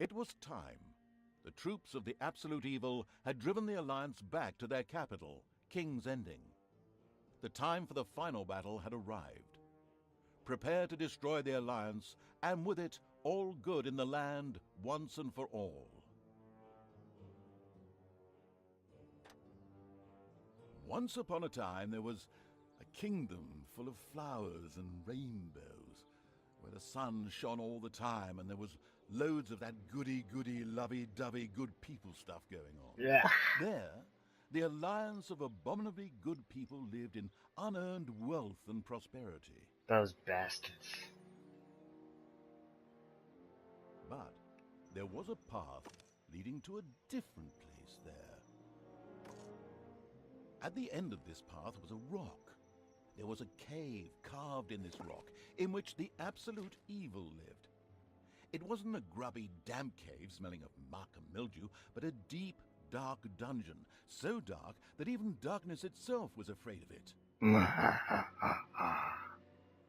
It was time. The troops of the Absolute Evil had driven the Alliance back to their capital, King's Ending. The time for the final battle had arrived. Prepare to destroy the Alliance, and with it, all good in the land once and for all. Once upon a time, there was a kingdom full of flowers and rainbows, where the sun shone all the time, and there was loads of that goody-goody, lovey-dovey good people stuff going on. Yeah. There, the alliance of abominably good people lived in unearned wealth and prosperity. Those bastards. But there was a path leading to a different place there. At the end of this path was a rock. There was a cave carved in this rock in which the Absolute Evil lived. It wasn't a grubby, damp cave smelling of muck and mildew, but a deep, dark dungeon, so dark that even darkness itself was afraid of it.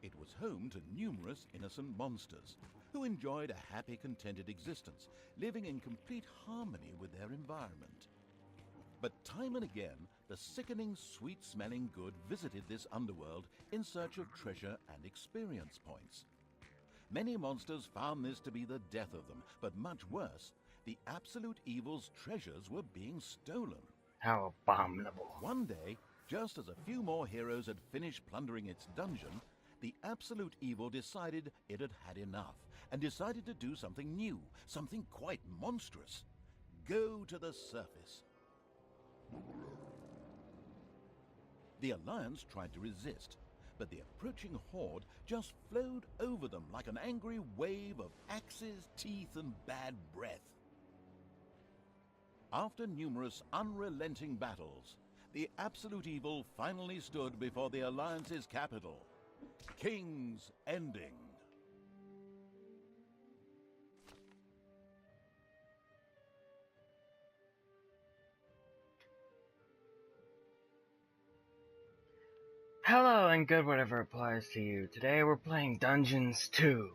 It was home to numerous innocent monsters who enjoyed a happy, contented existence, living in complete harmony with their environment. But time and again, the sickening, sweet-smelling good visited this underworld in search of treasure and experience points. Many monsters found this to be the death of them, but much worse, the Absolute Evil's treasures were being stolen. How abominable. One day, just as a few more heroes had finished plundering its dungeon, the Absolute Evil decided it had had enough, and decided to do something new, something quite monstrous. Go to the surface. The Alliance tried to resist, but the approaching horde just flowed over them like an angry wave of axes, teeth, and bad breath. After numerous unrelenting battles, the Absolute Evil finally stood before the Alliance's capital, King's Ending. Hello and good whatever applies to you. Today we're playing Dungeons 2.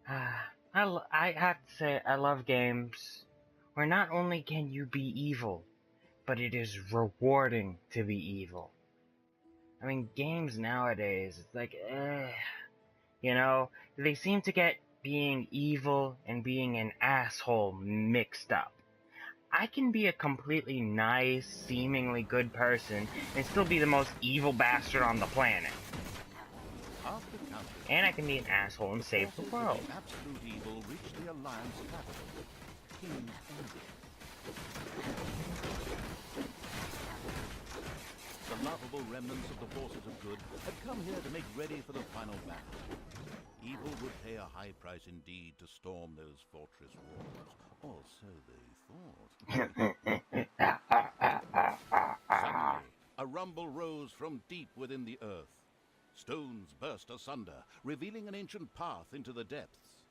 I have to say, I love games where not only can you be evil, but it is rewarding to be evil. I mean, games nowadays, it's like, you know, they seem to get being evil and being an asshole mixed up. I can be a completely nice, seemingly good person and still be the most evil bastard on the planet. And I can be an asshole and save the world. The Absolute Evil reached the Alliance capital, King's Ending. The laughable remnants of the forces of good had come here to make ready for the final battle. Evil would pay a high price indeed to storm those fortress walls, or so they thought. Suddenly, a rumble rose from deep within the earth. Stones burst asunder, revealing an ancient path into the depths.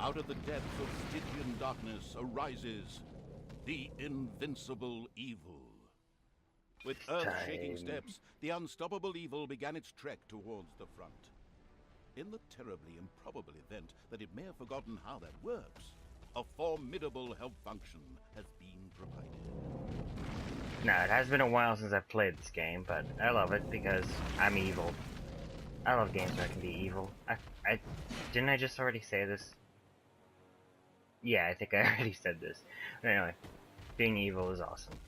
Out of the depths of Stygian darkness arises the invincible evil. With earth-shaking steps, the unstoppable evil began its trek towards the front. In the terribly improbable event that it may have forgotten how that works, a formidable help function has been provided. Now, it has been a while since I've played this game, but I love it because I'm evil. I love games where I can be evil. Didn't I just already say this? Yeah, I think I already said this. But anyway, being evil is awesome.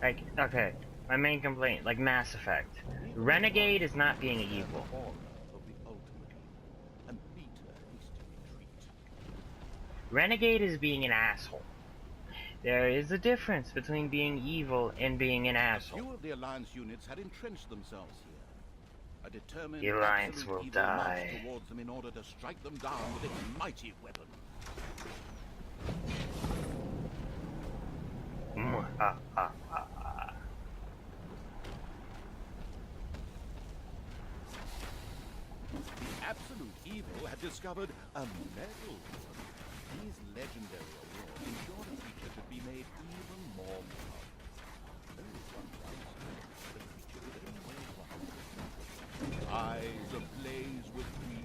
Like, okay, my main complaint, like Mass Effect. Renegade is not being evil. Renegade is being an asshole. There is a difference between being evil and being an asshole. Few of the Alliance units had entrenched themselves here. A determined the Alliance will die towards them in order to strike them down with its mighty weapon. The Absolute Evil had discovered a medal. These legendary awards ensured a creature could be made even more powerful. Only one once, the creature could only weigh 1. I eyes ablaze with greed,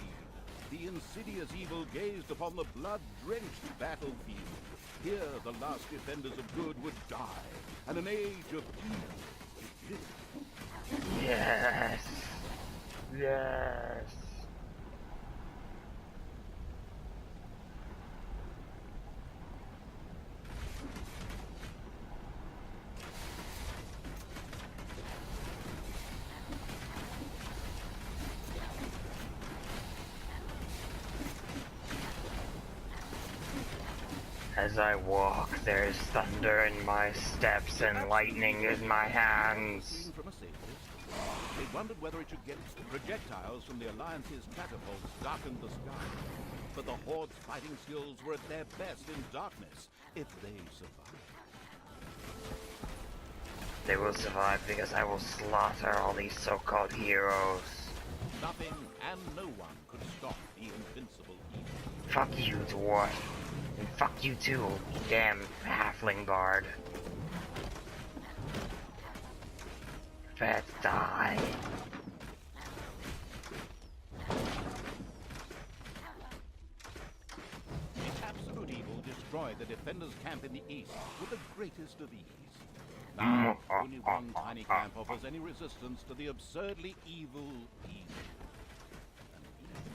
the insidious evil gazed upon the blood-drenched battlefield. Here the last defenders of good would die, and an age of evil existed. Yes. Yes. As I walk, there is thunder in my steps and lightning in my hands. Seen from a safe distance, they wondered whether it should get projectiles from the Alliance's catapults darkened the sky. But the Horde's fighting skills were at their best in darkness, if they survived. They will survive because I will slaughter all these so-called heroes. Nothing and no one could stop the invincible evil. Fuck you, dwarf. And fuck you too, you damn halfling bard. Prepare to die. The absolute evil destroyed the defenders' camp in the east with the greatest of ease. Now, only one tiny camp offers any resistance to the absurdly evil evil. And evil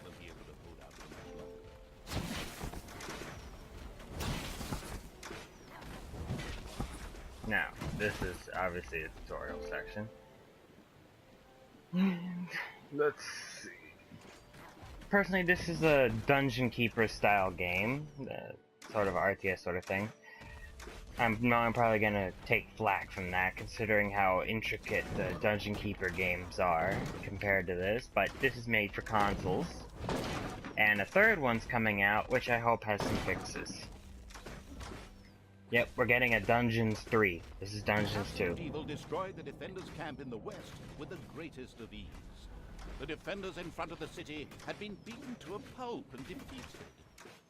will be able to hold out for much longer. Now, this is obviously a tutorial section. And let's see. Personally, this is a Dungeon Keeper style game, sort of RTS sort of thing. I'm probably gonna take flack from that, considering how intricate the Dungeon Keeper games are compared to this, but this is made for consoles. And a third one's coming out, which I hope has some fixes. Yep, we're getting a Dungeons 3. This is Dungeons 2. Evil destroyed the defenders' camp in the west with the greatest of ease. The defenders in front of the city had been beaten to a pulp and defeated.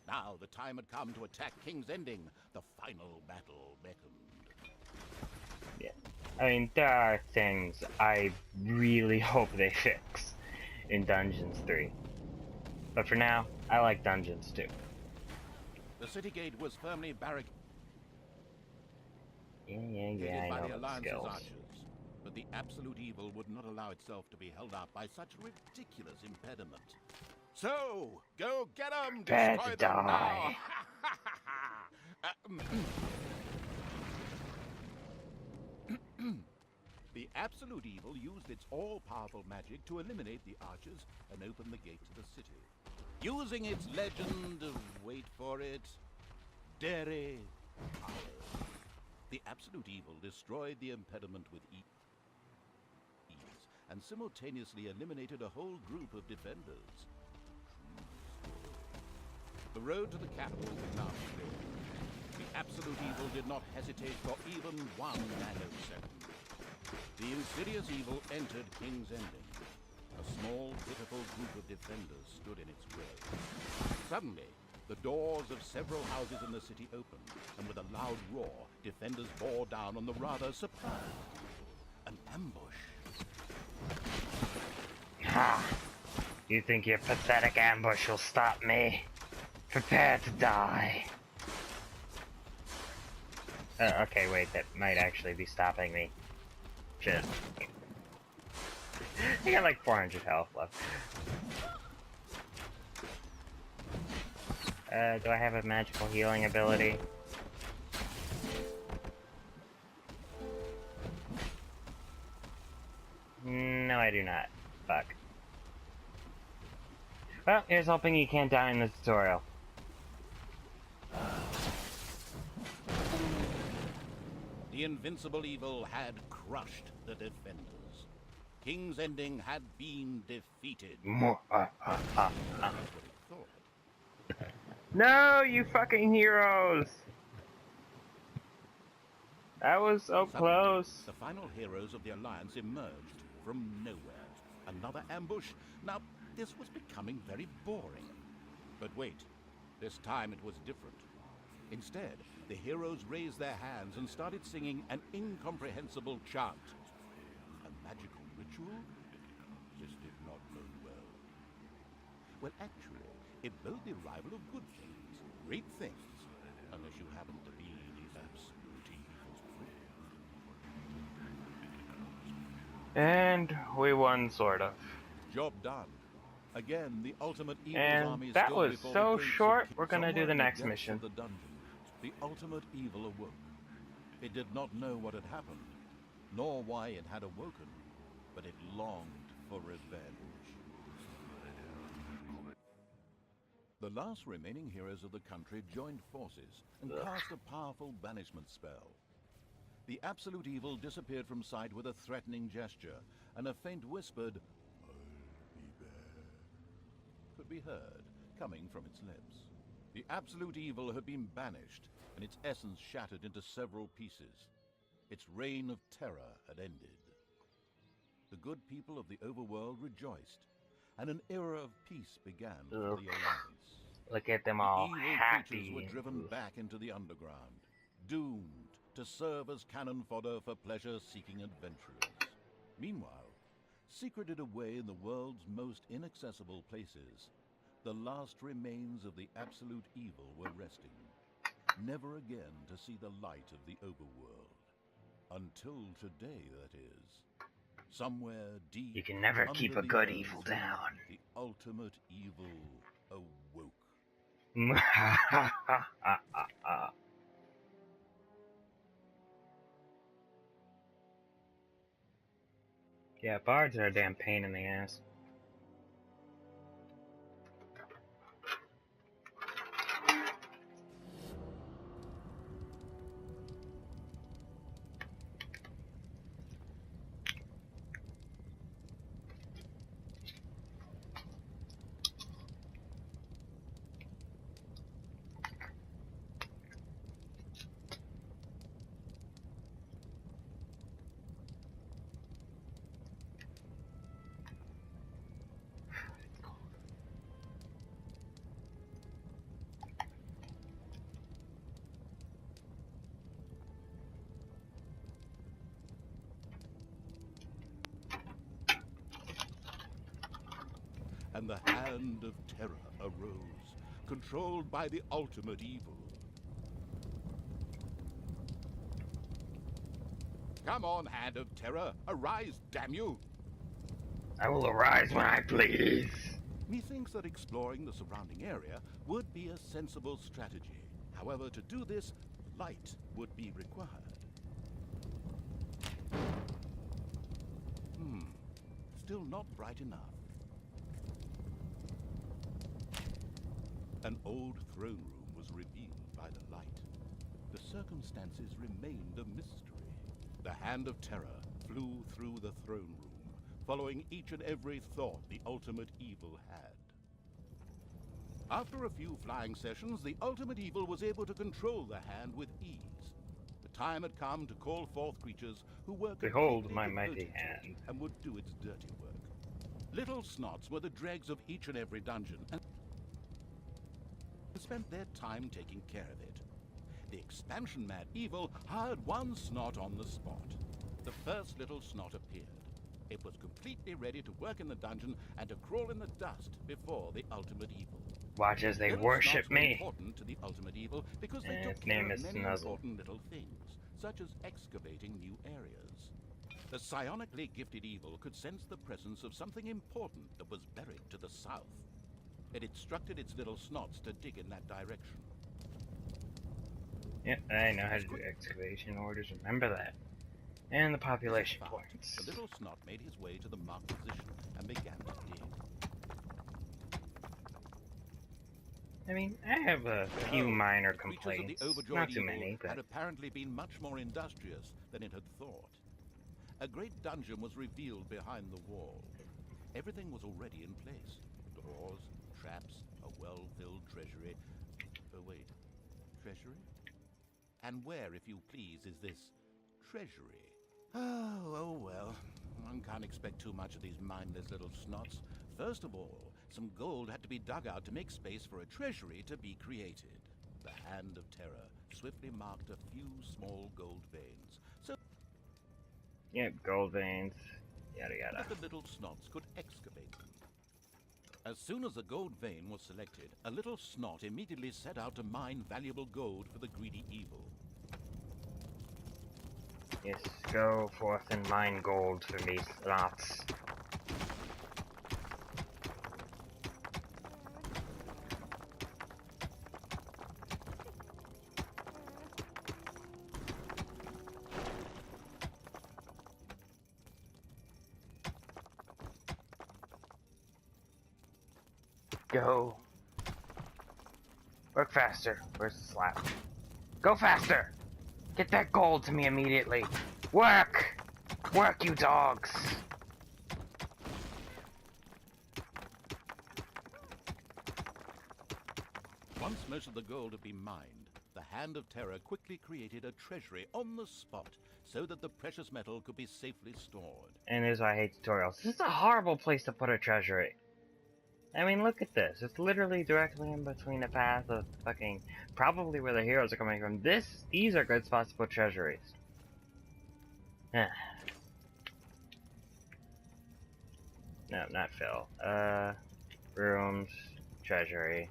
Now the time had come to attack King's Ending. The final battle beckoned. Yeah. I mean, there are things I really hope they fix in Dungeons 3. But for now, I like Dungeons 2. The city gate was firmly barricaded. Yeah, I By know the those Alliance's skills. archers, but the absolute evil would not allow itself to be held up by such a ridiculous impediment. So, go get them! Prepare Destroy to them die. now! The absolute evil used its all-powerful magic to eliminate the archers and open the gate to the city. Using its legend of, wait for it, Dairy power. The absolute evil destroyed the impediment with ease and simultaneously eliminated a whole group of defenders. The road to the capital was now clear. The absolute evil did not hesitate for even 1 nanosecond. The insidious evil entered King's Ending. A small, pitiful group of defenders stood in its way. Suddenly, the doors of several houses in the city opened, and with a loud roar, defenders bore down on the rather surprised people. An ambush. Ha! You think your pathetic ambush will stop me? Prepare to die. Okay, wait, that might actually be stopping me. Shit. I got like 400 health left. Do I have a magical healing ability? No, I do not. Fuck. Well, here's hoping you can't die in this tutorial. The invincible evil had crushed the defenders. King's Ending had been defeated. That's what he thought. No, you fucking heroes! That was so Suddenly, close. the final heroes of the Alliance emerged from nowhere. Another ambush? Now, this was becoming very boring. But wait, this time it was different. Instead, the heroes raised their hands and started singing an incomprehensible chant. A magical ritual? This did Well, actually, it bodes the arrival of good things, great things, unless you happen to be the absolute evil. And we won, sort of. Job done. Again, the ultimate evil's And army that stood was before so the gates short, of we're gonna do somewhere the in the next depths mission. of the dungeon. The ultimate evil awoke. It did not know what had happened, nor why it had awoken, but it longed for revenge. The last remaining heroes of the country joined forces and cast a powerful banishment spell. The absolute evil disappeared from sight with a threatening gesture, and a faint whispered, "I'll be back," could be heard coming from its lips. The absolute evil had been banished, and its essence shattered into several pieces. Its reign of terror had ended. The good people of the overworld rejoiced, and an era of peace began for the Alliance. Look at them The all evil creatures were happy. driven back into the underground, doomed to serve as cannon fodder for pleasure-seeking adventurers. Meanwhile, secreted away in the world's most inaccessible places, the last remains of the absolute evil were resting, never again to see the light of the overworld. Until today, that is. Somewhere deep You can never keep a under the good earth, evil down. the ultimate evil awoke. Yeah, bards are a damn pain in the ass. And the hand of terror arose, controlled by the ultimate evil. Come on, hand of terror, arise, damn you! I will arise when I please. Methinks that exploring the surrounding area would be a sensible strategy. However, to do this, light would be required. Still not bright enough. An old throne room was revealed by the light. The circumstances remained a mystery. The hand of terror flew through the throne room, following each and every thought the ultimate evil had. After a few flying sessions, the ultimate evil was able to control the hand with ease. The time had come to call forth creatures who were Behold completely my devoted mighty to it hand. and would do its dirty work. Little snots were the dregs of each and every dungeon, and spent their time taking care of it. The expansion-mad evil hired one snot on the spot. The first little snot appeared. It was completely ready to work in the dungeon and to crawl in the dust before the ultimate evil. Watch as they Little worship snots were me. important to the ultimate evil because they And took its care name of is many Snuzzle. important little things, such as excavating new areas. The psionically gifted evil could sense the presence of something important that was buried to the south. It instructed its little snots to dig in that direction. Yep, I know how to do excavation orders, remember that. And the population Fast, points. the little snot made his way to the marked position and began to dig. I mean, I have a few minor The creatures of complaints. the overjoyed Not too evil many, had but apparently been much more industrious than it had thought. A great dungeon was revealed behind the wall. Everything was already in place. Doors, traps, a well-filled treasury. Oh wait, treasury? And where, if you please, is this treasury? Oh well. One can't expect too much of these mindless little snots. First of all, some gold had to be dug out to make space for a treasury to be created. The hand of terror swiftly marked a few small gold veins, so yep, gold veins, yada yada. that the little snots could excavate them. As soon as the gold vein was selected, a little snot immediately set out to mine valuable gold for the greedy evil. Yes, go forth and mine gold for me, slots. Go. Work faster. Where's the slap? Go faster! Get that gold to me immediately. Work! Work, you dogs! Once most of the gold had been mined, the Hand of Terror quickly created a treasury on the spot so that the precious metal could be safely stored. And here's why I hate tutorials. This is a horrible place to put a treasury. I mean, look at this. It's literally directly in between the path of fucking probably where the heroes are coming from. These are good spots to put treasuries. No, not Phil. Rooms, treasury.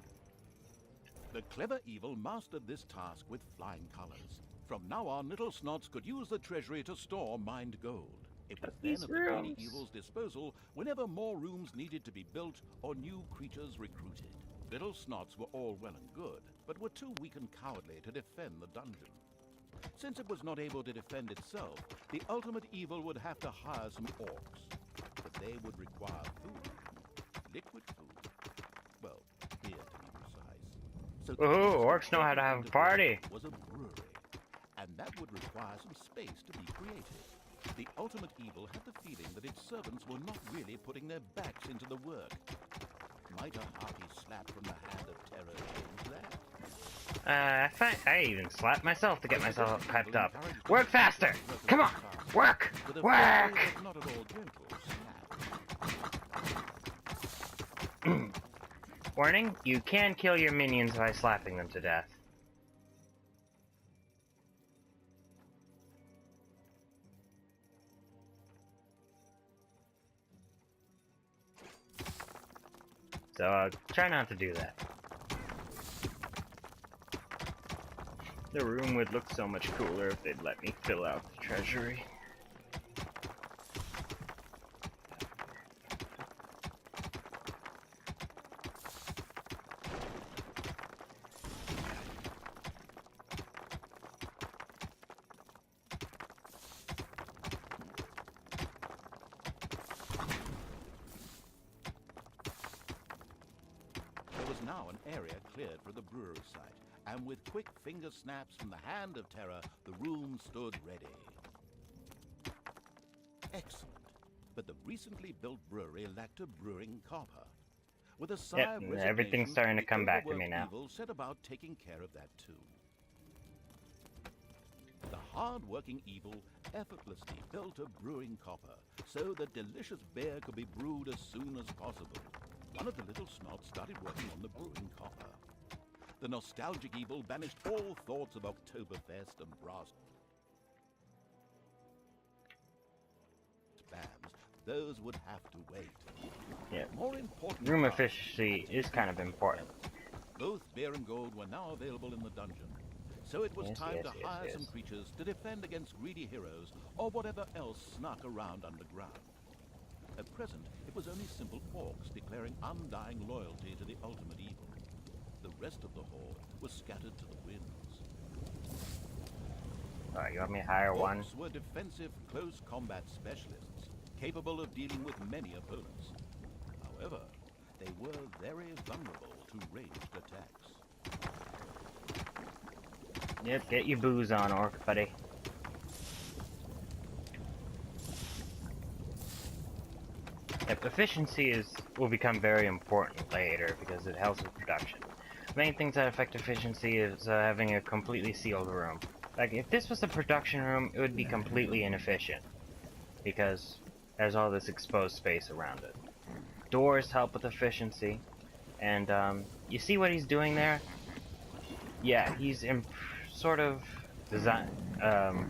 The clever evil mastered this task with flying colors. From now on, little snots could use the treasury to store mined gold. It was then at the greedy evil's disposal whenever more rooms needed to be built or new creatures recruited. Little snots were all well and good, but were too weak and cowardly to defend the dungeon. Since it was not able to defend itself, the ultimate evil would have to hire some orcs. But they would require food. Liquid food. Well, beer to be precise. So ooh, orcs know how to have a party. Was a brewery, and that would require some space to be created. The ultimate evil had the feeling that its servants were not really putting their backs into the work. Might a hearty slap from the Hand of Terror change that? I even slapped myself to get myself pepped up. Work faster! Come on! Work! Work! Not at all gentle slap. Warning, you can kill your minions by slapping them to death. So, try not to do that. The room would look so much cooler if they'd let me fill out the treasury. Now an area cleared for the brewery site, and with quick finger snaps from the Hand of Terror, the room stood ready. Excellent. But the recently built brewery lacked a brewing copper. With a sigh of resignation, everything's starting to come back to me now. Evil set about taking care of that too. The hard-working evil effortlessly built a brewing copper so that delicious beer could be brewed as soon as possible. One of the little snots started working on the brewing copper. The nostalgic evil banished all thoughts of Oktoberfest and brass bands. Those would have to wait. Yeah. More important, Room efficiency is kind of important. Both beer and gold were now available in the dungeon, so it was time to hire some creatures to defend against greedy heroes or whatever else snuck around underground. At present, it was only simple orcs declaring undying loyalty to the ultimate evil. The rest of the horde was scattered to the winds. Alright, you want me to hire one? Orcs were defensive, close combat specialists, capable of dealing with many opponents. However, they were very vulnerable to ranged attacks. Yep, get your booze on, orc buddy. Yep, efficiency will become very important later because it helps with production. Main things that affect efficiency is having a completely sealed room. Like, if this was a production room, it would be completely inefficient because there's all this exposed space around it. Doors help with efficiency, and you see what he's doing there? Yeah, he's sort of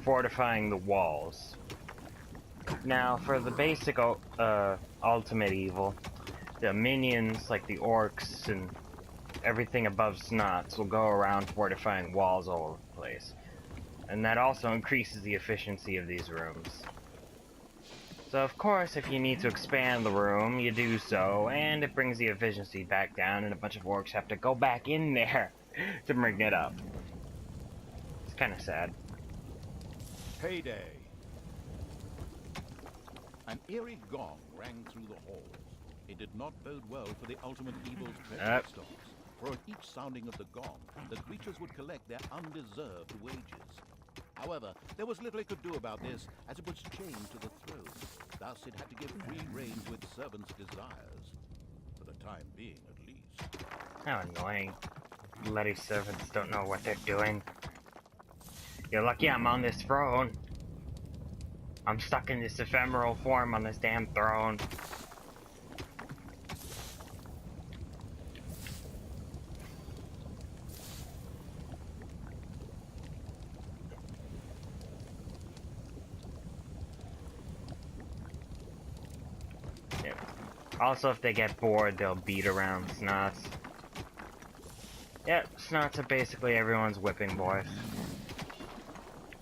fortifying the walls. Now, for the basic ultimate evil, the minions, like the orcs and everything above snots, will go around fortifying walls all over the place. And that also increases the efficiency of these rooms. So of course, if you need to expand the room, you do so, and it brings the efficiency back down, and a bunch of orcs have to go back in there to bring it up. It's kind of sad. Payday. An eerie gong rang through the halls. It did not bode well for the ultimate evil's treasure stocks. For at each sounding of the gong, the creatures would collect their undeserved wages. However, there was little it could do about this, as it was chained to the throne. Thus, it had to give free rein to its servants' desires. For the time being, at least. How annoying. Bloody servants don't know what they're doing. You're lucky I'm on this throne. I'm stuck in this ephemeral form on this damn throne. Yeah. Also, if they get bored, they'll beat around snots. Yep, snots are basically everyone's whipping boys.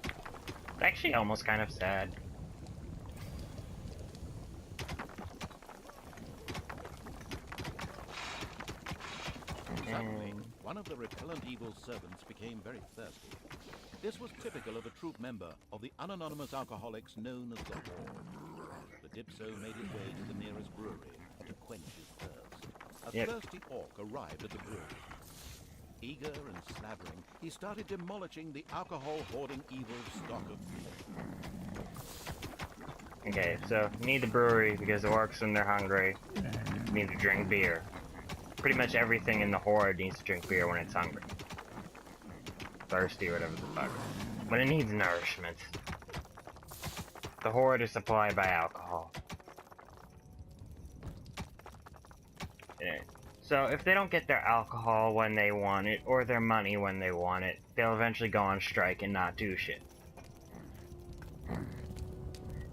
It's actually almost kind of sad. Suddenly, one of the repellent evil's servants became very thirsty. This was typical of a troop member of the unanonymous alcoholics known as the Horde. The Dipso made his way to the nearest brewery to quench his thirst. A thirsty orc arrived at the brewery. Eager and slavering, he started demolishing the alcohol-hoarding evil's stock of beer. Okay, so you need the brewery because the orcs, when they're hungry, need to drink beer. Pretty much everything in the Horde needs to drink beer when it's hungry. Thirsty, whatever the fuck. When it needs nourishment. The Horde is supplied by alcohol. Yeah. So if they don't get their alcohol when they want it, or their money when they want it, they'll eventually go on strike and not do shit.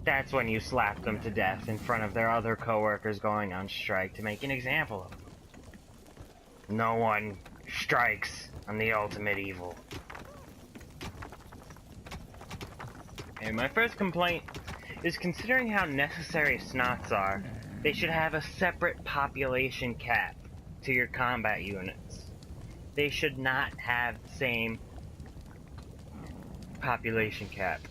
That's when you slap them to death in front of their other coworkers going on strike to make an example of them. No one strikes on the ultimate evil. And my first complaint is, considering how necessary snots are, they should have a separate population cap to your combat units. They should not have the same population cap.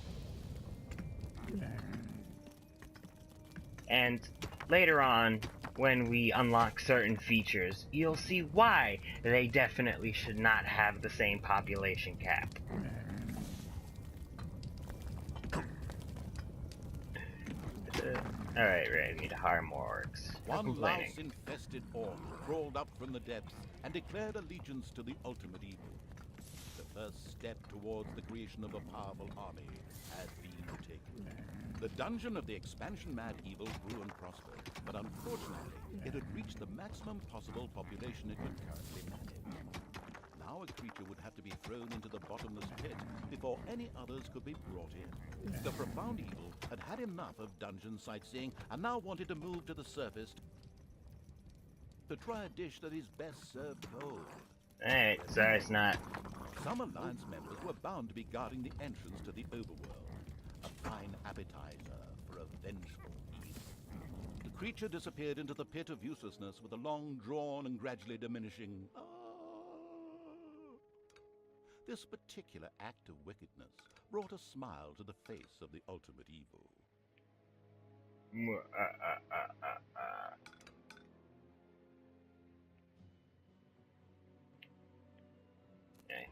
And later on, when we unlock certain features, you'll see why they definitely should not have the same population cap. Alright, right, we need to hire more orcs. One louse-infested orc crawled up from the depths and declared allegiance to the ultimate evil. The first step towards the creation of a powerful army had been taken. The dungeon of the expansion-mad evil grew and prospered, but unfortunately, it had reached the maximum possible population it could currently manage. Now a creature would have to be thrown into the bottomless pit before any others could be brought in. The profound evil had had enough of dungeon sightseeing and now wanted to move to the surface to try a dish that is best served cold. Alright, sorry it's not. Some Alliance members were bound to be guarding the entrance to the overworld. A fine appetizer for a vengeful evil. The creature disappeared into the pit of uselessness with a long drawn and gradually diminishing "ah." This particular act of wickedness brought a smile to the face of the ultimate evil. Okay.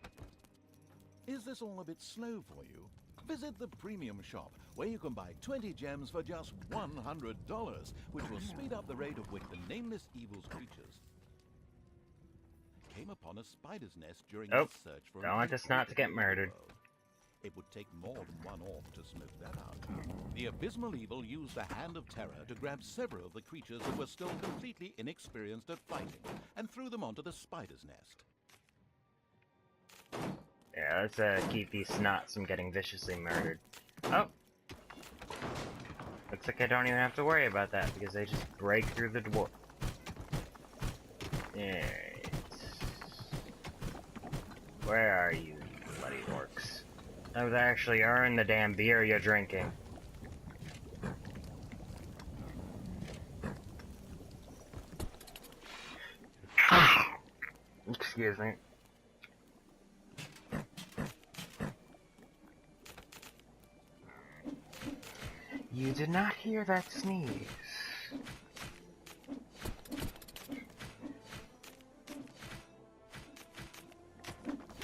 Is this all a bit slow for you? Visit the premium shop, where you can buy 20 gems for just $100, which will speed up the rate at which the nameless evil's creatures came upon a spider's nest during its search for don't want the snot to get murdered. It would take more than one orc to smoke that out. The abysmal evil used the hand of terror to grab several of the creatures that were still completely inexperienced at fighting, and threw them onto the spider's nest. Yeah, let's keep these snots from getting viciously murdered. Oh! Looks like I don't even have to worry about that, because they just break through the door. Alright. Where are you, bloody orcs? I would actually earn the damn beer you're drinking. Excuse me. You did not hear that sneeze.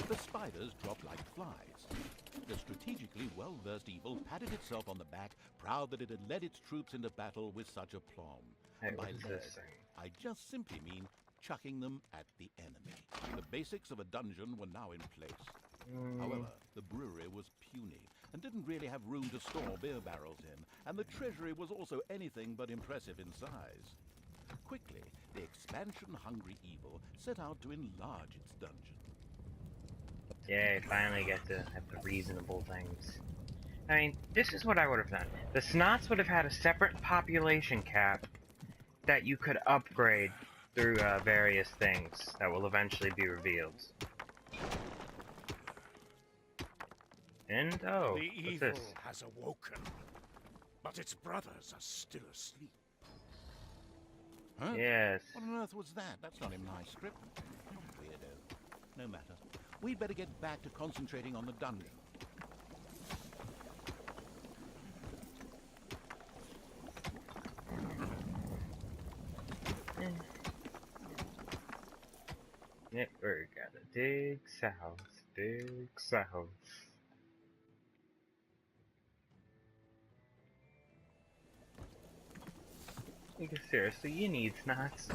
The spiders dropped like flies. The strategically well-versed evil patted itself on the back, proud that it had led its troops into battle with such aplomb. Hey, By what is led, this thing? I just simply mean chucking them at the enemy. The basics of a dungeon were now in place. However, the brewery was puny and didn't really have room to store beer barrels in, and the treasury was also anything but impressive in size. Quickly, the expansion-hungry evil set out to enlarge its dungeon. Yay, finally get to have the reasonable things. I mean, this is what I would have done. The Snots would have had a separate population cap that you could upgrade through various things that will eventually be revealed. And, oh, The what's evil this? has awoken, but its brothers are still asleep. Huh? Yes. What on earth was that? That's not in my script. Weirdo. No matter. We'd better get back to concentrating on the dungeon. Yep, we gotta dig south, dig south. Because seriously, you need Snots.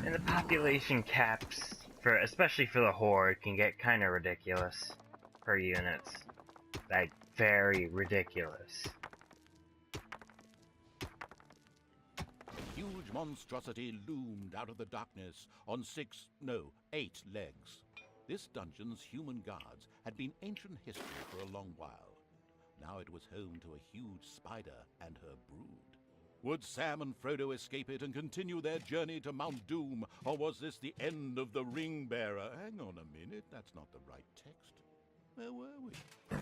And the population caps, especially for the Horde, can get kind of ridiculous per units. Like, very ridiculous. A huge monstrosity loomed out of the darkness on 8 legs. This dungeon's human guards had been ancient history for a long while. Now it was home to a huge spider and her brood. Would Sam and Frodo escape it and continue their journey to Mount Doom, or was this the end of the ring bearer? Hang on a minute, that's not the right text. Where were we?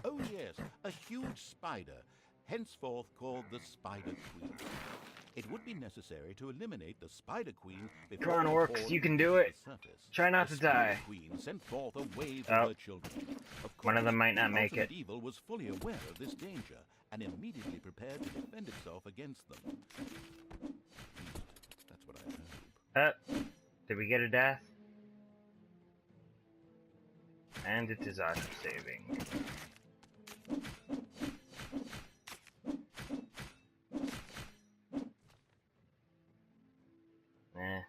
Oh yes, a huge spider, henceforth called the Spider Queen. It would be necessary to eliminate the Spider Queen before Come on, the orcs, Horde you can reached do it. the surface. Try not The to Spider die. Queen sent forth a wave Oh. of her children. Of One of them course, might not the make ultimate it. evil was fully aware of this danger and immediately prepared to defend itself against them. At least, that's what I hope. Did we get a death? And it is auto-saving. Eh.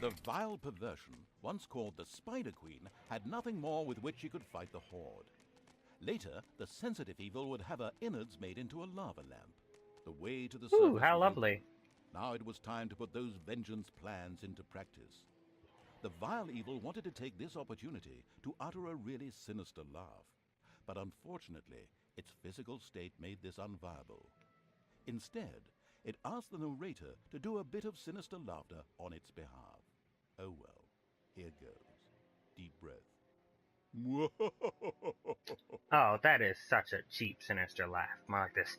The vile perversion, once called the Spider Queen, had nothing more with which she could fight the Horde. Later, the sensitive evil would have her innards made into a lava lamp. The way to the surface Ooh, how was lovely. open. Now it was time to put those vengeance plans into practice. The vile evil wanted to take this opportunity to utter a really sinister laugh. But unfortunately, its physical state made this unviable. Instead, it asked the narrator to do a bit of sinister laughter on its behalf. Oh well, here goes. Deep breath. Oh, that is such a cheap, sinister laugh. More like this.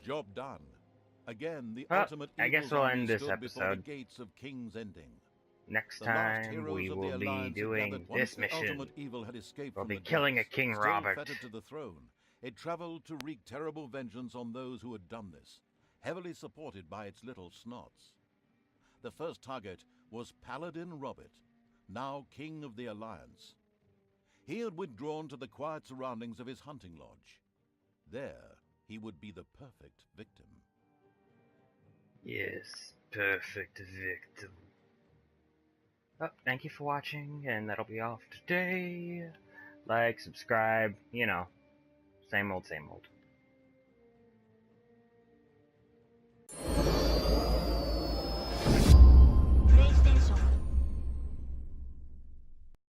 Job done. Again, the Well, ultimate I guess evil's we'll army end this stood before the episode. gates of King's Ending. Next The last time, heroes we of will the be Alliance had doing gathered once this the mission. ultimate evil had escaped We'll from be the killing a depths, King still Robert. fettered to the throne. It traveled to wreak terrible vengeance on those who had done this, heavily supported by its little snots. The first target was Paladin Robert, now King of the Alliance. He had withdrawn to the quiet surroundings of his hunting lodge. There, he would be the perfect victim. Yes, perfect victim. Oh, thank you for watching, and that'll be all for today. Like, subscribe, you know, same old, same old.